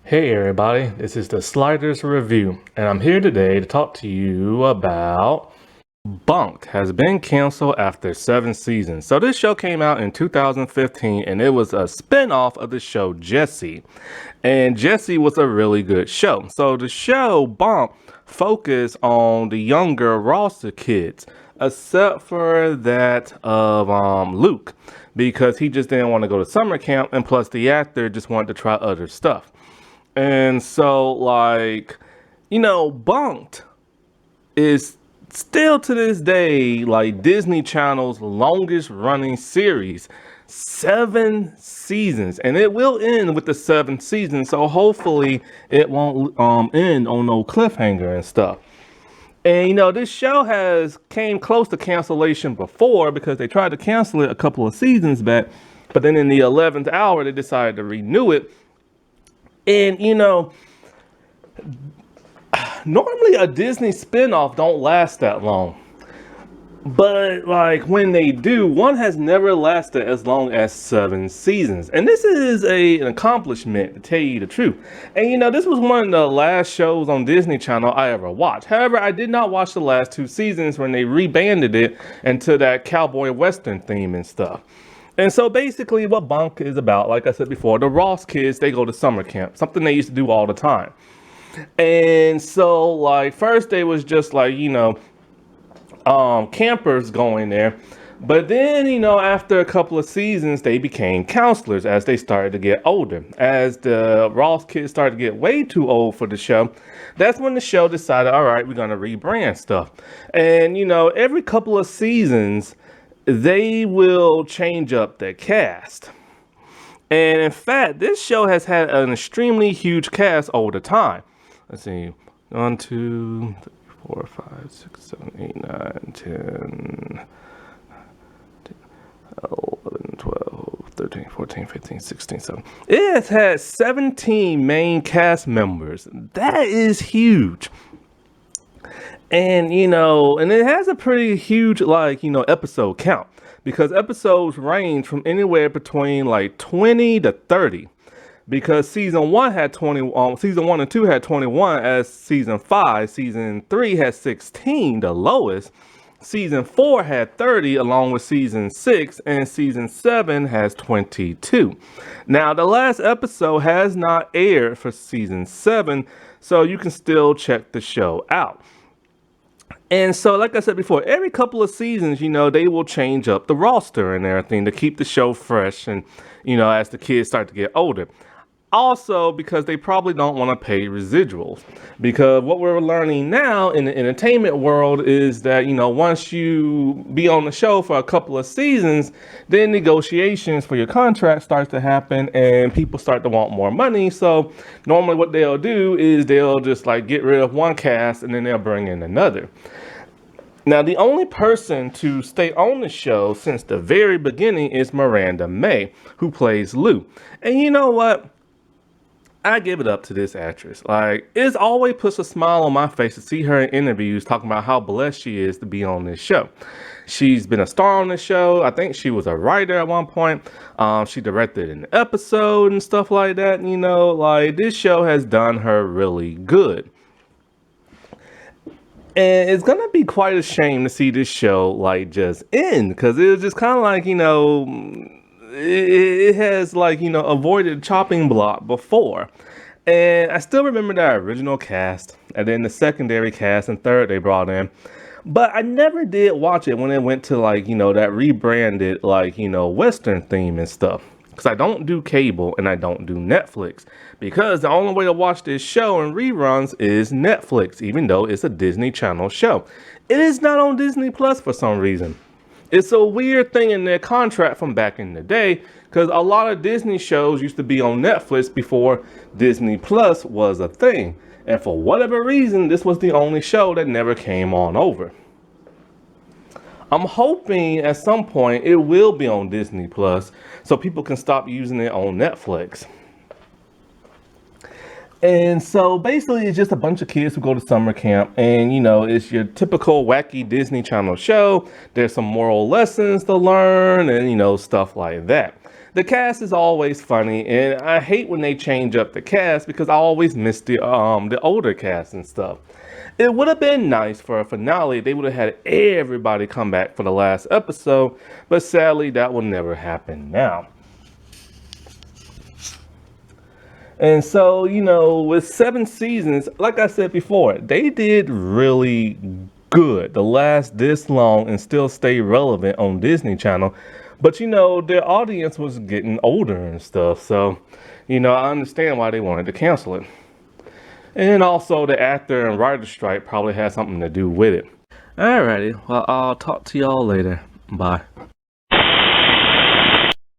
Hey everybody, this is the Sliders Review, and I'm here today to talk to you about Bunked has been canceled after 7 seasons. So this show came out in 2015 and it was a spin-off of the show Jessie. And Jessie was a really good show. So the show Bunked focused on the younger roster kids, except for that of Luke, because he just didn't want to go to summer camp, and plus the actor just wanted to try other stuff. And so, Bunked is still to this day, like Disney Channel's longest running series. 7 seasons, and it will end with the 7th season. So hopefully it won't end on no cliffhanger and stuff. And this show has came close to cancellation before because they tried to cancel it a couple of seasons back, but then in the 11th hour they decided to renew it. And normally a Disney spinoff don't last that long. But when they do, one has never lasted as long as 7 seasons. And this is an accomplishment, to tell you the truth. And this was one of the last shows on Disney Channel I ever watched. However, I did not watch the last 2 seasons when they rebanded it into that cowboy western theme and stuff. And so basically what Bunk is about, like I said before, the Ross kids, they go to summer camp, something they used to do all the time. And so first they was just campers going there. But then, after a couple of seasons, they became counselors as they started to get older. As the Ross kids started to get way too old for the show, that's when the show decided, all right, we're going to rebrand stuff. And, every couple of seasons, they will change up their cast. And in fact, this show has had an extremely huge cast over the time. Let's see, 1, 2, 3, 4, 5, 6, 7, 8, 9, 10, 11, 12, 13, 14, 15, 16, 17. It has had 17 main cast members. That is huge. And, and it has a pretty huge, episode count, because episodes range from anywhere between 20 to 30, because season 1 had 20, season 1 and 2 had 21, as season 5, season 3 had 16, the lowest. Season 4 had 30, along with season 6, and season 7 has 22. Now, the last episode has not aired for season 7, so you can still check the show out. And so, like I said before, every couple of seasons, they will change up the roster and everything to keep the show fresh and, as the kids start to get older. Also, because they probably don't want to pay residuals. Because what we're learning now in the entertainment world is that, once you be on the show for a couple of seasons, then negotiations for your contract starts to happen and people start to want more money. So normally what they'll do is they'll just get rid of one cast and then they'll bring in another. Now, the only person to stay on the show since the very beginning is Miranda May, who plays Lou. And you know what? I give it up to this actress. It always puts a smile on my face to see her in interviews talking about how blessed she is to be on this show. She's been a star on the show. I think she was a writer at one point. She directed an episode and stuff like that. This show has done her really good. And it's going to be quite a shame to see this show just end, because it was just kind of it has avoided chopping block before. And I still remember that original cast, and then the secondary cast and third they brought in. But I never did watch it when it went to that rebranded western theme and stuff, because I don't do cable and I don't do Netflix, because the only way to watch this show and reruns is Netflix, even though it's a Disney Channel show. It is not on Disney Plus for some reason. It's a weird thing in their contract from back in the day, because a lot of Disney shows used to be on Netflix before Disney Plus was a thing. And for whatever reason, this was the only show that never came on over. I'm hoping at some point it will be on Disney Plus so people can stop using it on Netflix. And so basically it's just a bunch of kids who go to summer camp, and it's your typical wacky Disney Channel show. There's some moral lessons to learn and stuff like that. The cast is always funny, and I hate when they change up the cast because I always miss the older cast and stuff. It would have been nice for a finale. They would have had everybody come back for the last episode, but sadly that will never happen now. And so, with 7 seasons, like I said before, they did really good to last this long and still stay relevant on Disney Channel. But, their audience was getting older and stuff. So, I understand why they wanted to cancel it. And also the actor and writer strike probably had something to do with it. Alrighty, well, I'll talk to y'all later. Bye.